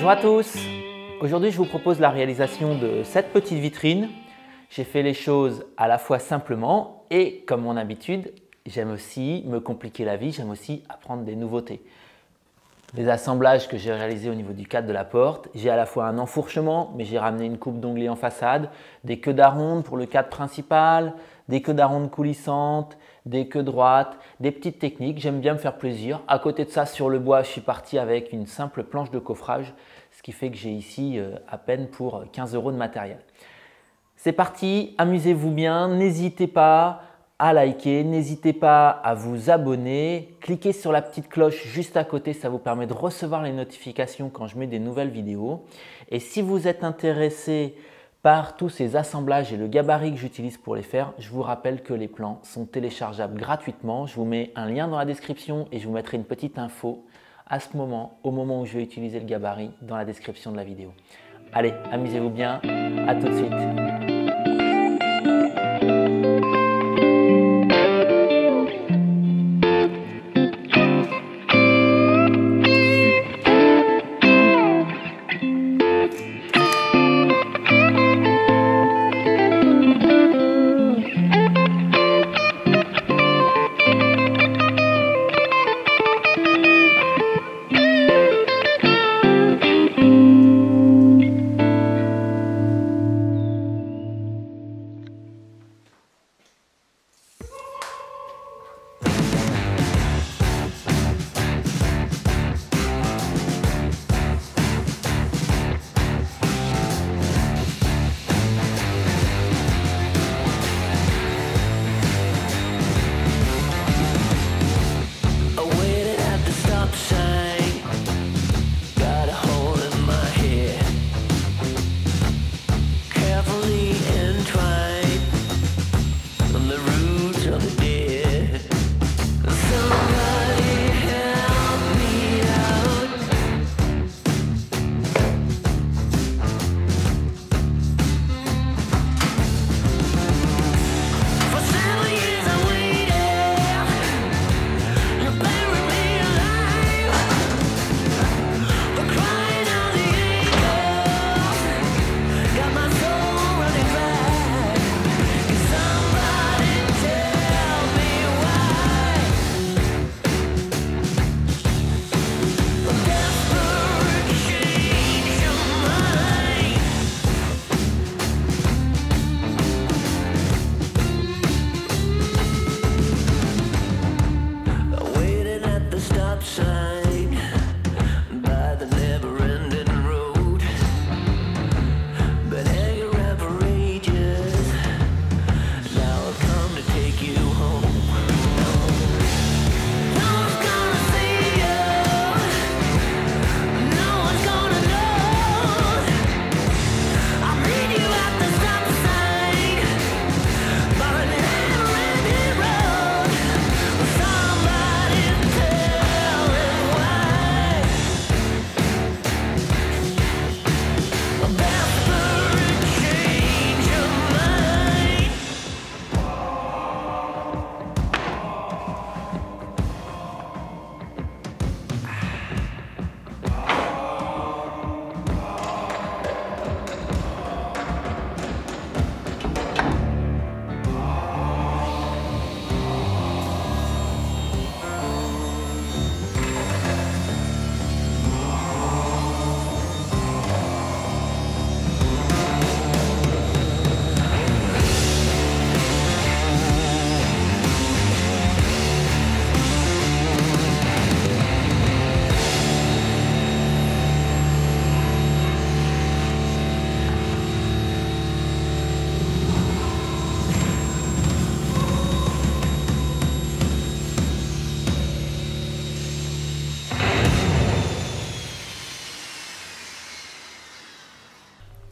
Bonjour à tous! Aujourd'hui, je vous propose la réalisation de cette petite vitrine. J'ai fait les choses à la fois simplement et, comme mon habitude, j'aime aussi me compliquer la vie, j'aime aussi apprendre des nouveautés. Les assemblages que j'ai réalisés au niveau du cadre de la porte, j'ai à la fois un enfourchement, mais j'ai ramené une coupe d'onglet en façade, des queues d'aronde pour le cadre principal, des queues d'aronde coulissantes, des queues droites, des petites techniques. J'aime bien me faire plaisir. À côté de ça, sur le bois, je suis parti avec une simple planche de coffrage, ce qui fait que j'ai ici à peine pour 15 € de matériel. C'est parti, amusez-vous bien, n'hésitez pas à liker, n'hésitez pas à vous abonner, cliquez sur la petite cloche juste à côté, ça vous permet de recevoir les notifications quand je mets des nouvelles vidéos. Et si vous êtes intéressé par tous ces assemblages et le gabarit que j'utilise pour les faire, je vous rappelle que les plans sont téléchargeables gratuitement. Je vous mets un lien dans la description et je vous mettrai une petite info à ce moment, au moment où je vais utiliser le gabarit dans la description de la vidéo. Allez, amusez-vous bien, à tout de suite.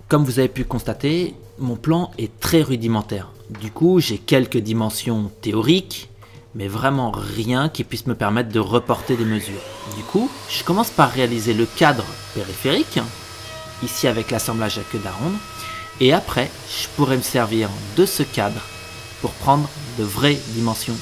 Comme vous avez pu constater, mon plan est très rudimentaire. Du coup, j'ai quelques dimensions théoriques, mais vraiment rien qui puisse me permettre de reporter des mesures. Du coup, je commence par réaliser le cadre périphérique, ici avec l'assemblage à queue d'aronde, et après, je pourrais me servir de ce cadre pour prendre de vraies dimensions.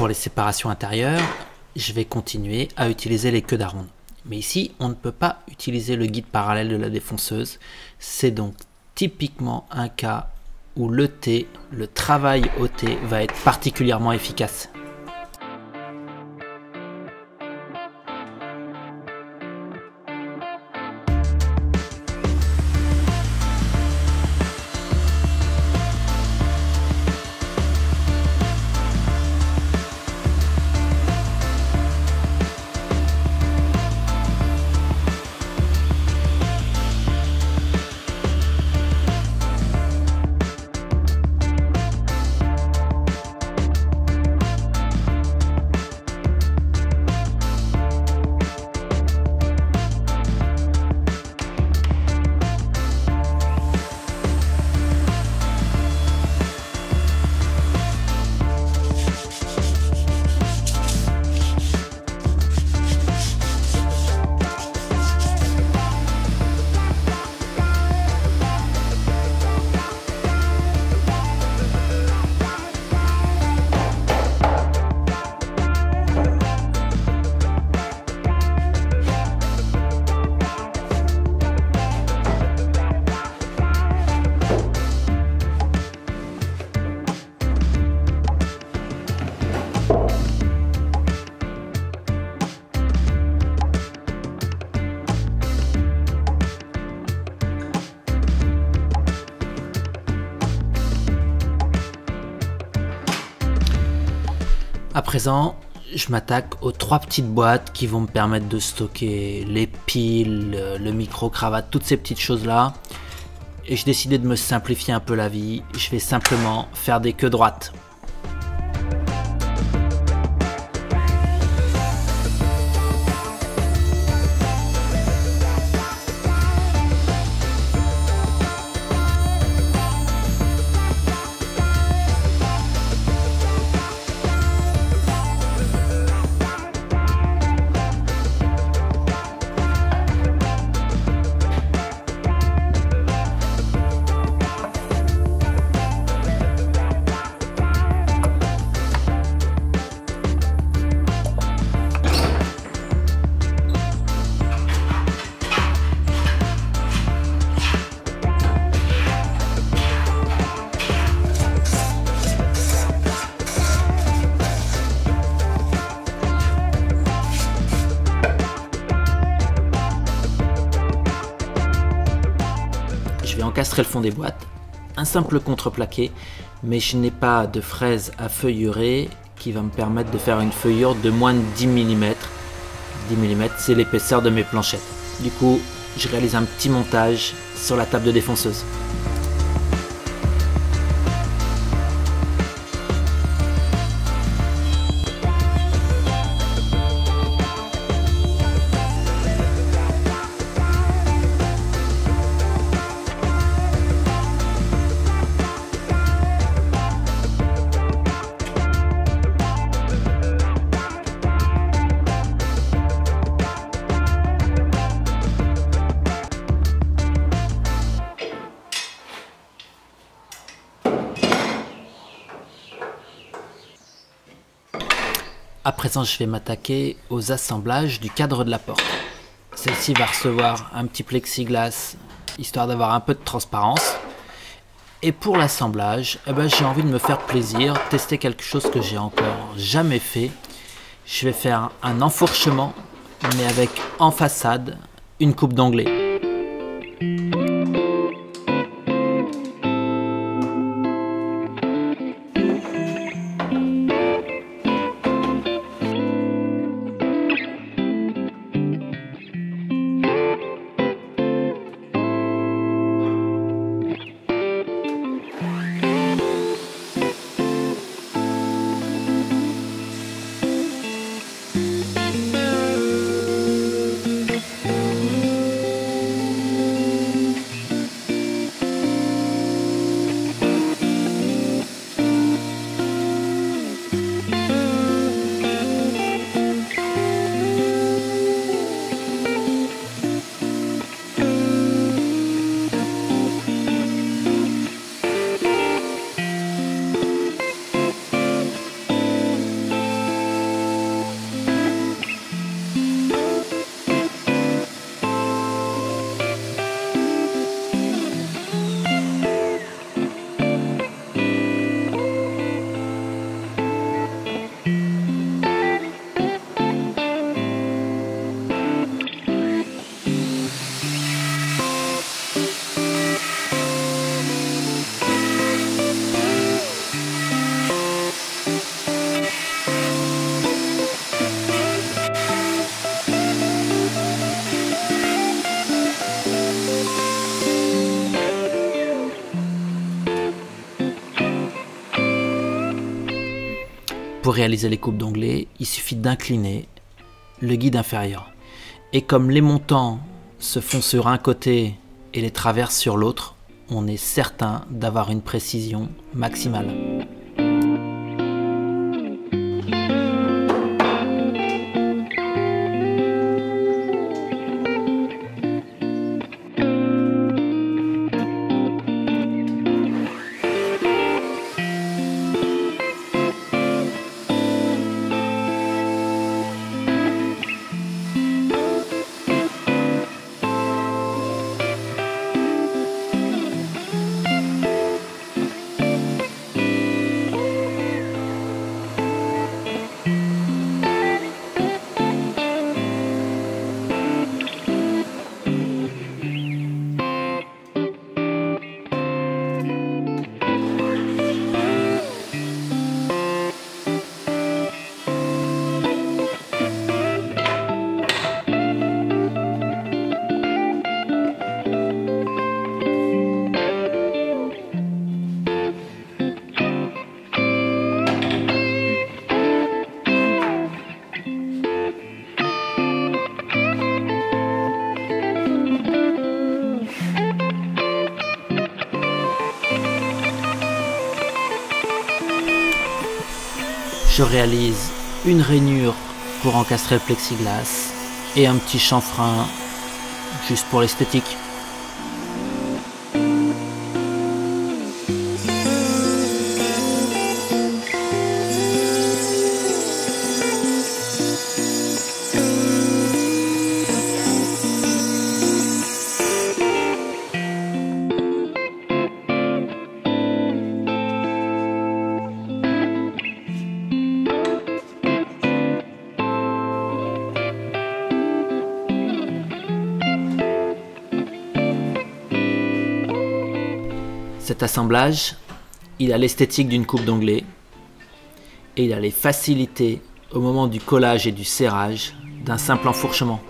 pour les séparations intérieures, je vais continuer à utiliser les queues d'aronde. Mais ici, on ne peut pas utiliser le guide parallèle de la défonceuse. C'est donc typiquement un cas où le travail au T va être particulièrement efficace. À présent, je m'attaque aux 3 petites boîtes qui vont me permettre de stocker les piles, le micro-cravate, toutes ces petites choses-là. Et j'ai décidé de me simplifier un peu la vie. Je vais simplement faire des queues droites. Je vais encastrer le fond des boîtes, un simple contreplaqué, mais je n'ai pas de fraise à feuillurer qui va me permettre de faire une feuillure de moins de 10 mm. 10 mm, c'est l'épaisseur de mes planchettes. Du coup, je réalise un petit montage sur la table de défonceuse. À présent, je vais m'attaquer aux assemblages du cadre de la porte. Celle-ci va recevoir un petit plexiglas, histoire d'avoir un peu de transparence. Et pour l'assemblage, j'ai envie de me faire plaisir, tester quelque chose que j'ai encore jamais fait. Je vais faire un enfourchement, mais avec en façade une coupe d'onglet. Pour réaliser les coupes d'onglet, il suffit d'incliner le guide inférieur. Et comme les montants se font sur un côté et les traversent sur l'autre, on est certain d'avoir une précision maximale. Je réalise une rainure pour encastrer le plexiglas et un petit chanfrein juste pour l'esthétique. Cet assemblage, il a l'esthétique d'une coupe d'onglet et il a les facilités au moment du collage et du serrage d'un simple enfourchement.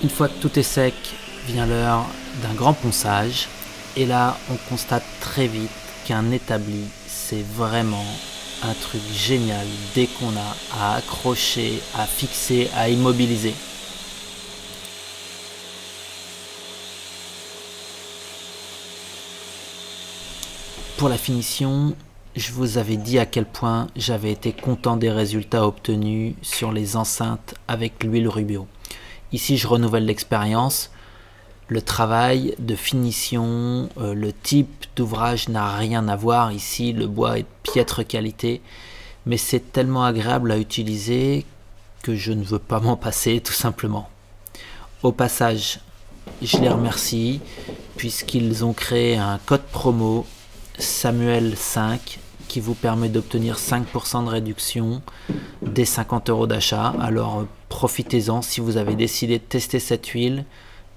Une fois que tout est sec, vient l'heure d'un grand ponçage. Et là, on constate très vite qu'un établi, c'est vraiment un truc génial dès qu'on a à accrocher, à fixer, à immobiliser. Pour la finition, je vous avais dit à quel point j'avais été content des résultats obtenus sur les enceintes avec l'huile Rubio. Ici, je renouvelle l'expérience. Le travail de finition, le type d'ouvrage n'a rien à voir. Ici, le bois est de piètre qualité, mais c'est tellement agréable à utiliser que je ne veux pas m'en passer, tout simplement. Au passage, je les remercie puisqu'ils ont créé un code promo Samuel 5 qui vous permet d'obtenir 5% de réduction dès 50 € d'achat. Alors profitez-en si vous avez décidé de tester cette huile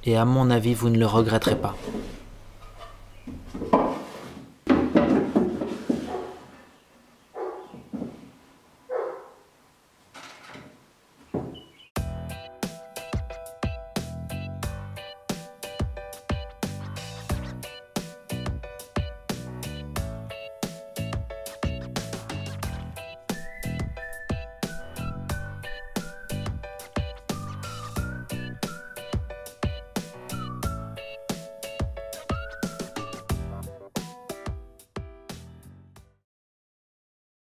et à mon avis vous ne le regretterez pas.